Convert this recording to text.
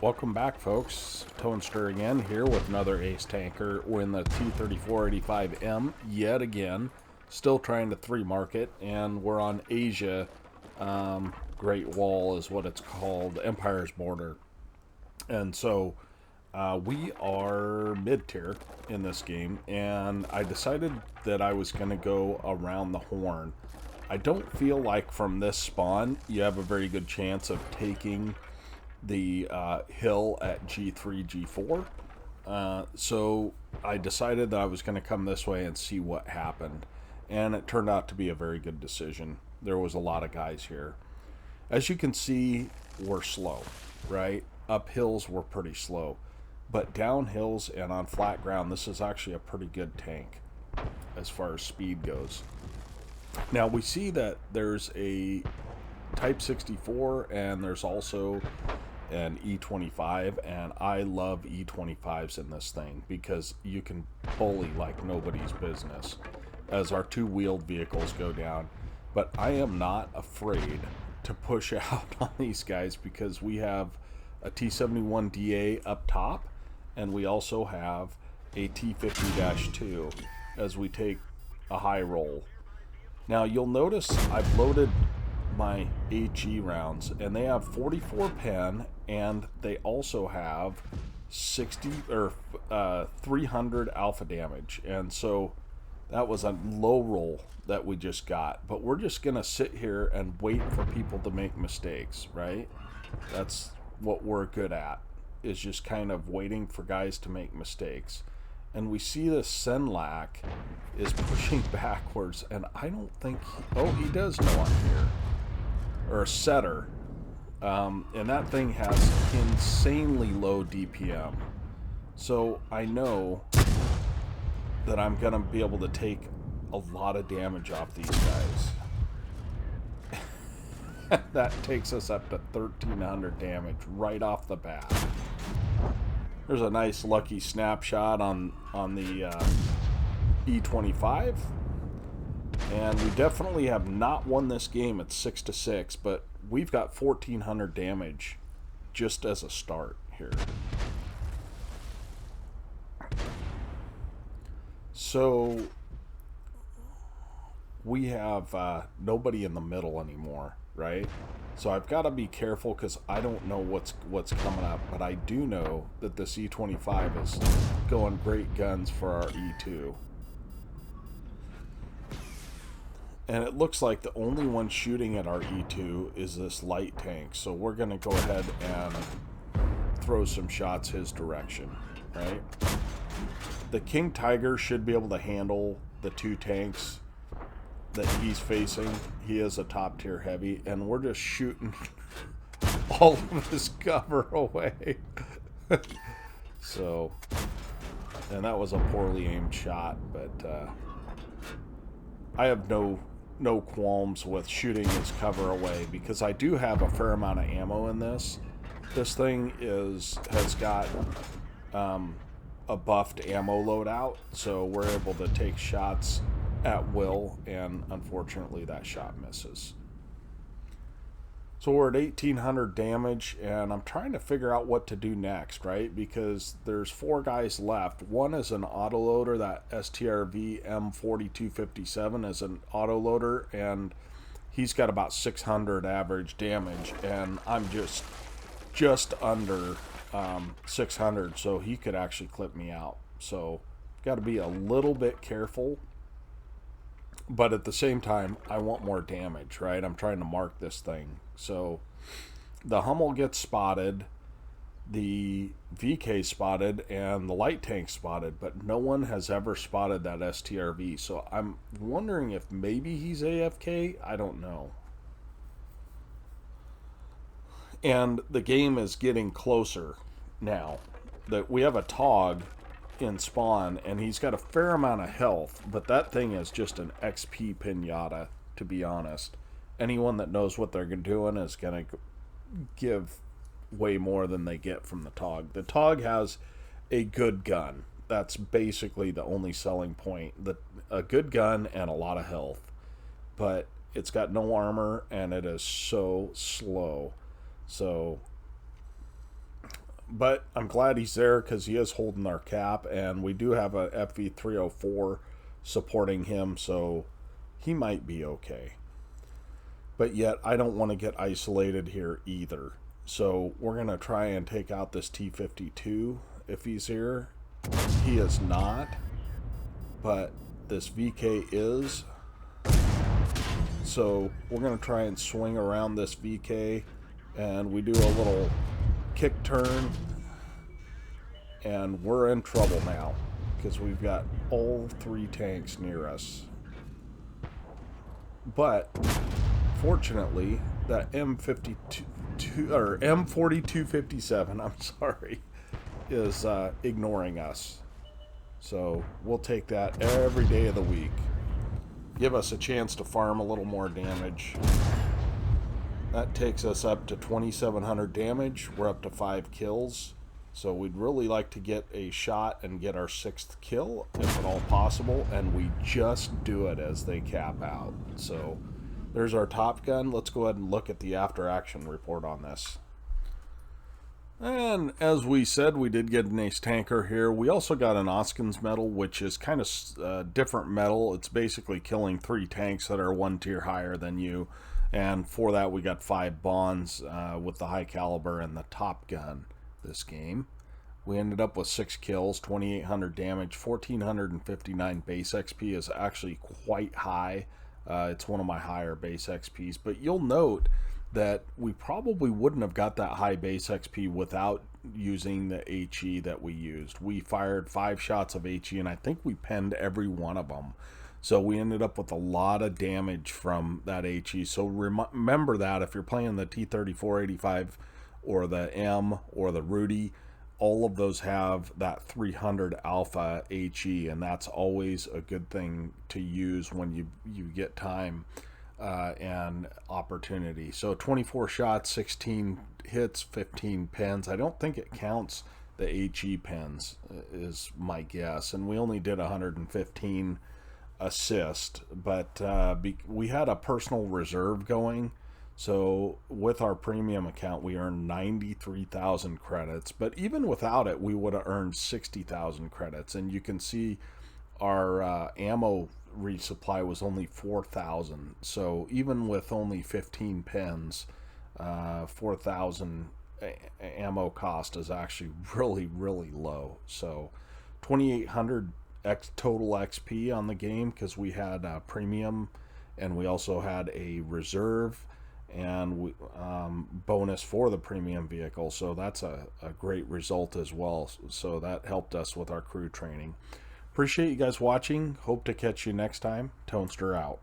Welcome back, folks. Toaster again here with another ace tanker. We're in the T-34-85M yet again. Still trying to three market, and we're on Asia. Great Wall is what it's called, Empire's Border. And so we are mid-tier in this game, and I decided that I was going to go around the horn. I don't feel like from this spawn you have a very good chance of taking the hill at G3, G4. So I decided that I was going to come this way and see what happened. And it turned out to be a very good decision. There was a lot of guys here. As you can see, we're slow, right? Up hills, we're pretty slow. But down hills and on flat ground, this is actually a pretty good tank as far as speed goes. Now we see that there's a Type 64 and there's also an E25, and I love E25s in this thing because you can bully like nobody's business as our two-wheeled vehicles go down. But I am not afraid to push out on these guys because we have a T71DA up top, and we also have a T50-2 as we take a high roll. Now you'll notice I've loaded my HE rounds, and they have 44 pen, and they also have 60 or 300 alpha damage. And so that was a low roll that we just got, but we're just gonna sit here and wait for people to make mistakes, right? That's what we're good at, is just kind of waiting for guys to make mistakes. And we see this Senlac is pushing backwards, and I don't think he does know I'm here, or a setter. And that thing has insanely low DPM, so I know that I'm gonna be able to take a lot of damage off these guys. That takes us up to 1300 damage right off the bat. There's a nice lucky snapshot on the E25. And we definitely have not won this game at 6-6, but we've got 1400 damage just as a start here. So we have nobody in the middle anymore, right? So I've got to be careful because I don't know what's coming up, but I do know that this E25 is going great guns for our E2. And it looks like the only one shooting at our E2 is this light tank. So we're going to go ahead and throw some shots his direction, right? The King Tiger should be able to handle the two tanks that he's facing. He is a top tier heavy, and we're just shooting all of his cover away. So, and that was a poorly aimed shot, but I have no qualms with shooting his cover away because I do have a fair amount of ammo in this. This thing has got a buffed ammo loadout, so we're able to take shots at will, and unfortunately that shot misses. So we're at 1800 damage, and I'm trying to figure out what to do next, right? Because there's 4 guys left. One is an autoloader, that STRV M4257 is an autoloader, and he's got about 600 average damage, and I'm just under 600, so he could actually clip me out. So got to be a little bit careful, but at the same time I want more damage, right? I'm trying to mark this thing. So the Hummel gets spotted, the VK spotted, and the light tank spotted, but no one has ever spotted that STRV. So I'm wondering if maybe he's AFK. I don't know. And the game is getting closer now. That we have a Tog in spawn, and he's got a fair amount of health, but that thing is just an XP pinata, to be honest. Anyone that knows what they're doing is going to give way more than they get from the Tog. The Tog has a good gun. That's basically the only selling point. A good gun and a lot of health. But it's got no armor, and it is so slow. So But I'm glad he's there because he is holding our cap, and we do have a FV304 supporting him, so he might be okay. But yet, I don't want to get isolated here either. So we're going to try and take out this T-52 if he's here. He is not, but this VK is. So we're going to try and swing around this VK, and we do a little kick turn, and we're in trouble now because we've got all three tanks near us. But fortunately, that M52 or M4257, I'm sorry, is ignoring us. So we'll take that every day of the week. Give us a chance to farm a little more damage. That takes us up to 2,700 damage. We're up to 5 kills. So we'd really like to get a shot and get our 6th kill, if at all possible. And we just do it as they cap out. So there's our Top Gun. Let's go ahead and look at the after action report on this. And as we said, we did get an ace tanker here. We also got an Oskins medal, which is kind of different medal. It's basically killing 3 tanks that are 1 tier higher than you. And for that, we got 5 bonds with the high caliber and the Top Gun this game. We ended up with 6 kills, 2,800 damage, 1,459 base XP is actually quite high. It's one of my higher base XPs. But you'll note that we probably wouldn't have got that high base XP without using the HE that we used. We fired 5 shots of HE, and I think we penned every one of them. So we ended up with a lot of damage from that HE. So remember that if you're playing the T-34-85 or the M or the Rudy, all of those have that 300 alpha HE, and that's always a good thing to use when you get time and opportunity. So 24 shots, 16 hits, 15 pens. I don't think it counts the HE pens is my guess, and we only did 115 assist, but we had a personal reserve going, so with our premium account we earned 93,000 credits, but even without it we would have earned 60,000 credits. And you can see our ammo resupply was only 4,000, so even with only 15 pens, 4,000 ammo cost is actually really low. So 2,800 total XP on the game because we had a premium and we also had a reserve and bonus for the premium vehicle, so that's a great result as well. So that helped us with our crew training. Appreciate you guys watching. Hope to catch you next time. Tonester out.